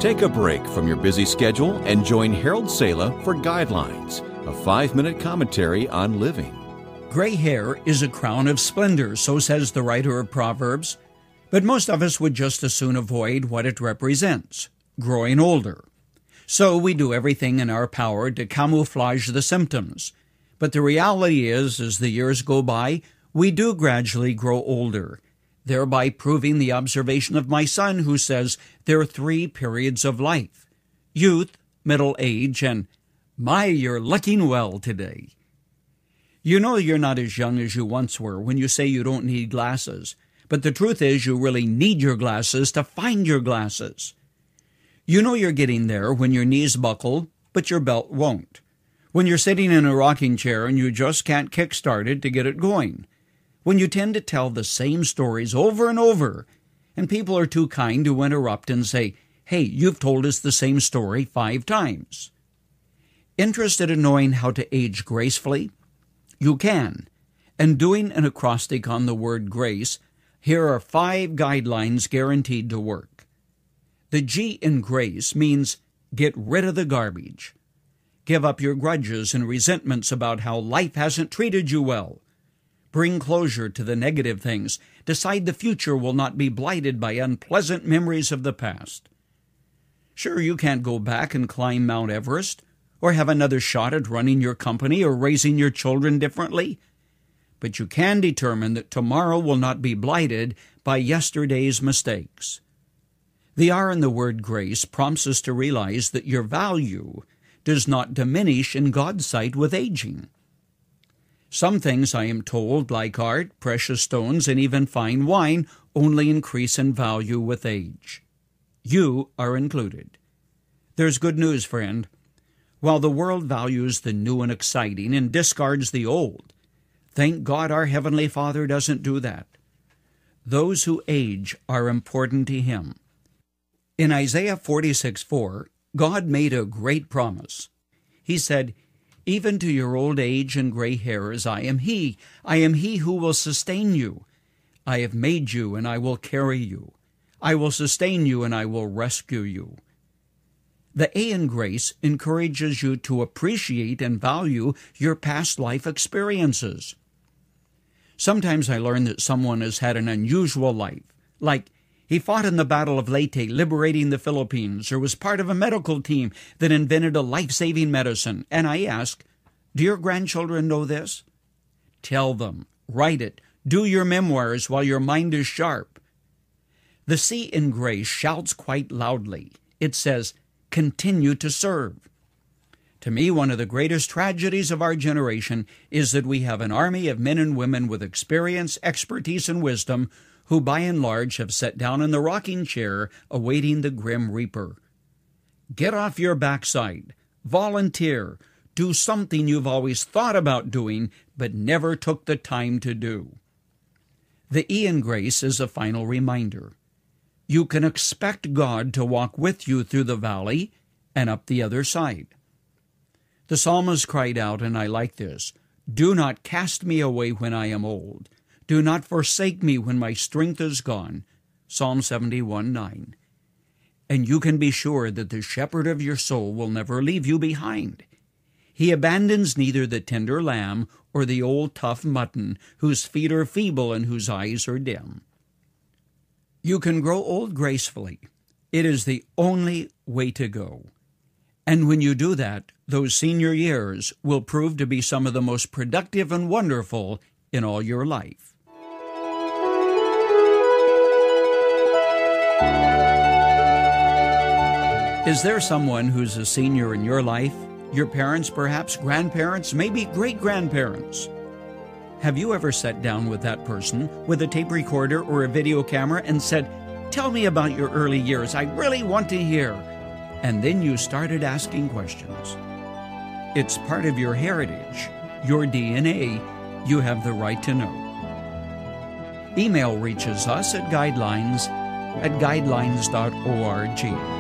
Take a break from your busy schedule and join Harold Sala for Guidelines, a 5-minute commentary on living. Gray hair is a crown of splendor, so says the writer of Proverbs, but most of us would just as soon avoid what it represents, growing older. So we do everything in our power to camouflage the symptoms. But the reality is, as the years go by, we do gradually grow older, thereby proving the observation of my son, who says there are 3 periods of life: youth, middle age, and, my, you're looking well today. You know you're not as young as you once were when you say you don't need glasses, but the truth is you really need your glasses to find your glasses. You know you're getting there when your knees buckle, but your belt won't. When you're sitting in a rocking chair and you just can't kickstart it to get it going. When you tend to tell the same stories over and over, and people are too kind to interrupt and say, "Hey, you've told us the same story 5 times. Interested in knowing how to age gracefully? You can. And doing an acrostic on the word grace, here are 5 guidelines guaranteed to work. The G in grace means get rid of the garbage. Give up your grudges and resentments about how life hasn't treated you well. Bring closure to the negative things. Decide the future will not be blighted by unpleasant memories of the past. Sure, you can't go back and climb Mount Everest, or have another shot at running your company or raising your children differently. But you can determine that tomorrow will not be blighted by yesterday's mistakes. The R in the word grace prompts us to realize that your value does not diminish in God's sight with aging. Some things, I am told, like art, precious stones, and even fine wine, only increase in value with age. You are included. There's good news, friend. While the world values the new and exciting and discards the old, thank God our Heavenly Father doesn't do that. Those who age are important to Him. In Isaiah 46:4, God made a great promise. He said, "Even to your old age and gray hairs, I am He. I am He who will sustain you. I have made you, and I will carry you. I will sustain you, and I will rescue you." The A in grace encourages you to appreciate and value your past life experiences. Sometimes I learn that someone has had an unusual life, like he fought in the Battle of Leyte, liberating the Philippines, or was part of a medical team that invented a life-saving medicine. And I ask, do your grandchildren know this? Tell them, write it, do your memoirs while your mind is sharp. The C in grace shouts quite loudly. It says, continue to serve. To me, one of the greatest tragedies of our generation is that we have an army of men and women with experience, expertise, and wisdom who by and large have sat down in the rocking chair awaiting the grim reaper. Get off your backside, volunteer, do something you've always thought about doing but never took the time to do. The E in grace is a final reminder. You can expect God to walk with you through the valley and up the other side. The psalmist cried out, and I like this, "Do not cast me away when I am old. Do not forsake me when my strength is gone." Psalm 71:9. And you can be sure that the shepherd of your soul will never leave you behind. He abandons neither the tender lamb or the old tough mutton whose feet are feeble and whose eyes are dim. You can grow old gracefully. It is the only way to go. And when you do that, those senior years will prove to be some of the most productive and wonderful in all your life. Is there someone who's a senior in your life? Your parents, perhaps grandparents, maybe great-grandparents. Have you ever sat down with that person with a tape recorder or a video camera and said, "Tell me about your early years. I really want to hear." And then you started asking questions. It's part of your heritage, your DNA. You have the right to know. Email reaches us at guidelines@guidelines.org.